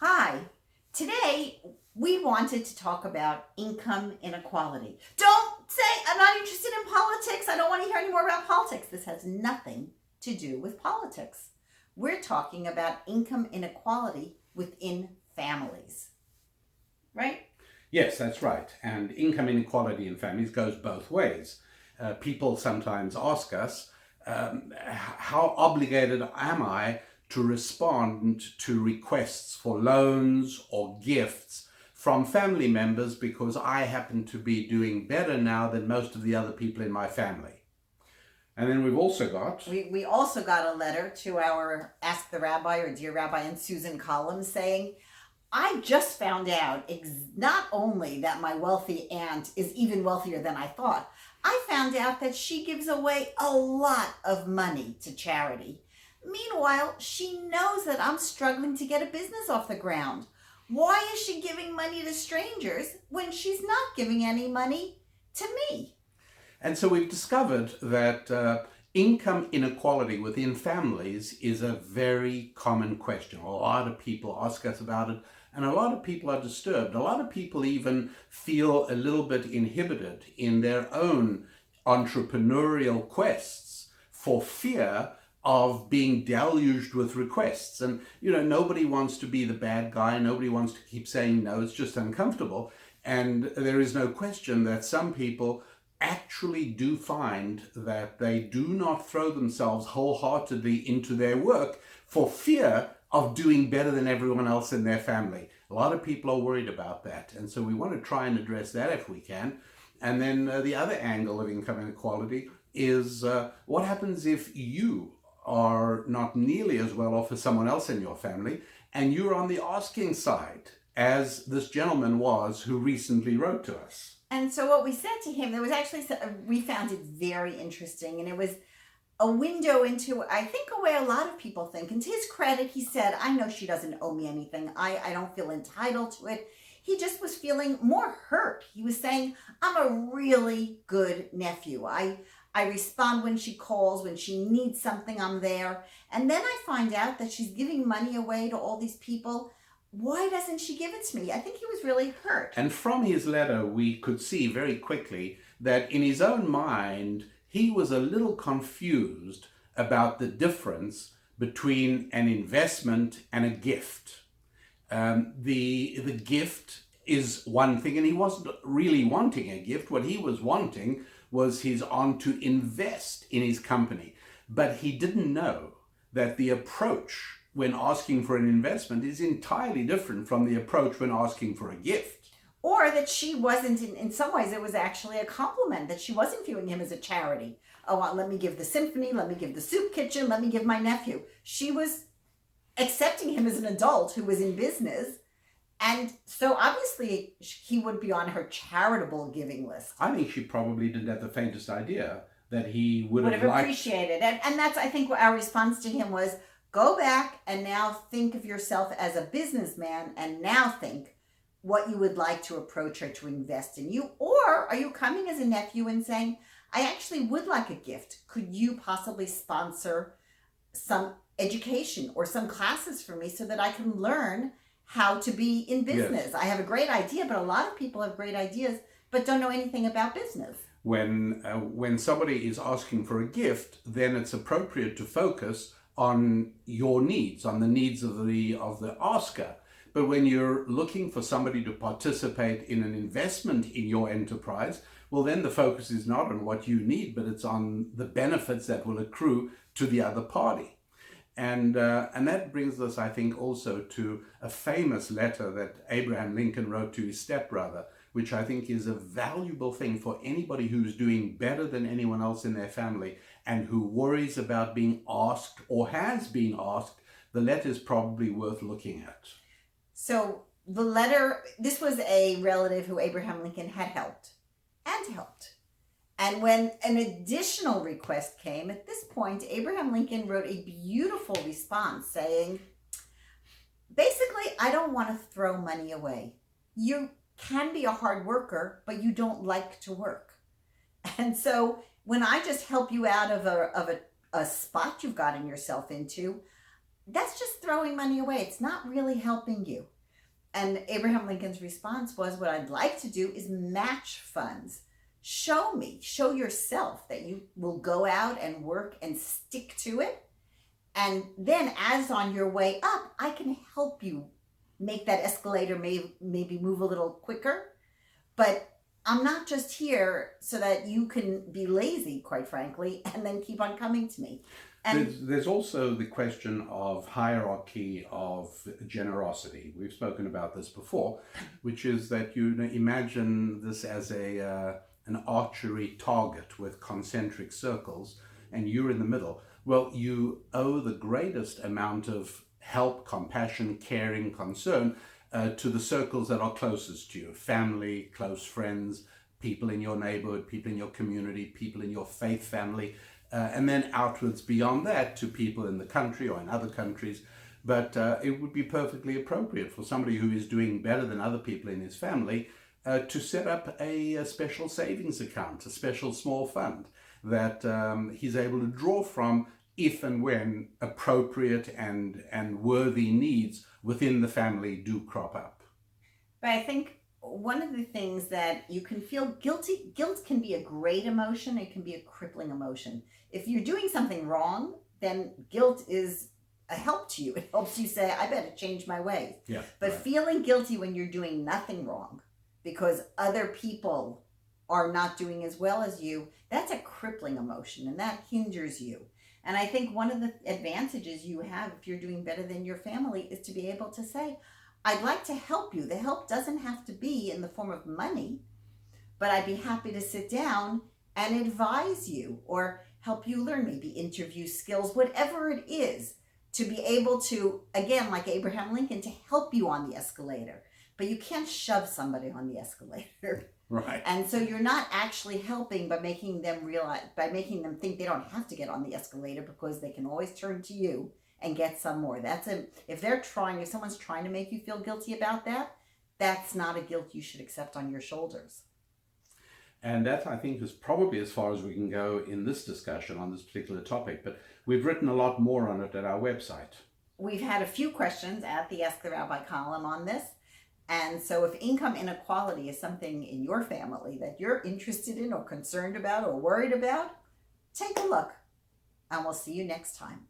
Hi. Today, we wanted to talk about income inequality. Don't say I'm not interested in politics. I don't want to hear any more about politics. This has nothing to do with politics. We're talking about income inequality within families, right? Yes, that's right. And income inequality in families goes both ways. People sometimes ask us, how obligated am I to respond to requests for loans or gifts from family members because I happen to be doing better now than most of the other people in my family? And then we've also got, We also got a letter to our Ask the Rabbi or Dear Rabbi and Susan column saying, I just found out not only that my wealthy aunt is even wealthier than I thought, I found out that she gives away a lot of money to charity. Meanwhile, she knows that I'm struggling to get a business off the ground. Why is she giving money to strangers when she's not giving any money to me? and so we've discovered that income inequality within families is a very common question. A lot of people ask us about it, and a lot of people are disturbed. A lot of people even feel a little bit inhibited in their own entrepreneurial quests for fear of being deluged with requests. And, nobody wants to be the bad guy. Nobody wants to keep saying no. It's just uncomfortable. And there is no question that some people actually do find that they do not throw themselves wholeheartedly into their work for fear of doing better than everyone else in their family. A lot of people are worried about that. And so we want to try and address that if we can. And then the other angle of income inequality is what happens if you are not nearly as well off as someone else in your family and you're on the asking side, as this gentleman was who recently wrote to us. And so what we said to him, there was actually, we found it very interesting, and it was a window into, I think, a way a lot of people think. And to his credit, he said, I know she doesn't owe me anything. I don't feel entitled to it. He just was feeling more hurt. He was saying, I'm a really good nephew. I respond when she calls, when she needs something, I'm there. And then I find out that she's giving money away to all these people. Why doesn't she give it to me? I think he was really hurt. And from his letter, we could see very quickly that in his own mind, he was a little confused about the difference between an investment and a gift. The gift is one thing, and he wasn't really wanting a gift. What he was wanting was his aunt to invest in his company. But he didn't know that the approach when asking for an investment is entirely different from the approach when asking for a gift. Or that she wasn't, in some ways, it was actually a compliment, that she wasn't viewing him as a charity. Oh, let me give the symphony, let me give the soup kitchen, let me give my nephew. She was accepting him as an adult who was in business. And so obviously he would be on her charitable giving list. I think she probably didn't have the faintest idea that he would have appreciated it. And that's, I think, what our response to him was, go back and now think of yourself as a businessman and now think what you would like to approach her to invest in you. Or are you coming as a nephew and saying, I actually would like a gift. Could you possibly sponsor some education or some classes for me so that I can learn how to be in business? Yes. I have a great idea, but a lot of people have great ideas but don't know anything about business. When somebody is asking for a gift, then it's appropriate to focus on your needs, on the needs of the asker. But when you're looking for somebody to participate in an investment in your enterprise, well, then the focus is not on what you need, but it's on the benefits that will accrue to the other party. And that brings us, I think, also to a famous letter that Abraham Lincoln wrote to his stepbrother, which I think is a valuable thing for anybody who's doing better than anyone else in their family and who worries about being asked or has been asked. The letter is probably worth looking at. So the letter, this was a relative who Abraham Lincoln had helped. And when an additional request came, at this point, Abraham Lincoln wrote a beautiful response saying, basically, I don't want to throw money away. You can be a hard worker, but you don't like to work. And so when I just help you out of a spot you've gotten yourself into, that's just throwing money away. It's not really helping you. And Abraham Lincoln's response was, what I'd like to do is match funds. Show yourself that you will go out and work and stick to it. And then as on your way up, I can help you make that escalator maybe move a little quicker. But I'm not just here so that you can be lazy, quite frankly, and then keep on coming to me. And there's also the question of hierarchy of generosity. We've spoken about this before, which is that you imagine this as an archery target with concentric circles, and you're in the middle. Well, you owe the greatest amount of help, compassion, caring, concern to the circles that are closest to you: family, close friends, people in your neighborhood, people in your community, people in your faith family, and then outwards beyond that to people in the country or in other countries. But it would be perfectly appropriate for somebody who is doing better than other people in his family to set up a special savings account, a special small fund that he's able to draw from if and when appropriate and worthy needs within the family do crop up. But I think one of the things that you can feel guilt can be a great emotion. It can be a crippling emotion. If you're doing something wrong, then guilt is a help to you. It helps you say, I better change my ways. Yeah, but right. Feeling guilty when you're doing nothing wrong because other people are not doing as well as you, that's a crippling emotion, and that hinders you. And I think one of the advantages you have if you're doing better than your family is to be able to say, I'd like to help you. The help doesn't have to be in the form of money, but I'd be happy to sit down and advise you or help you learn, maybe interview skills, whatever it is, to be able to, again, like Abraham Lincoln, to help you on the escalator. But you can't shove somebody on the escalator. Right. And so you're not actually helping by making them think they don't have to get on the escalator because they can always turn to you and get some more. If someone's trying to make you feel guilty about that, that's not a guilt you should accept on your shoulders. And that, I think, is probably as far as we can go in this discussion on this particular topic. But we've written a lot more on it at our website. We've had a few questions at the Ask the Rabbi column on this. And so if income inequality is something in your family that you're interested in or concerned about or worried about, take a look. And we'll see you next time.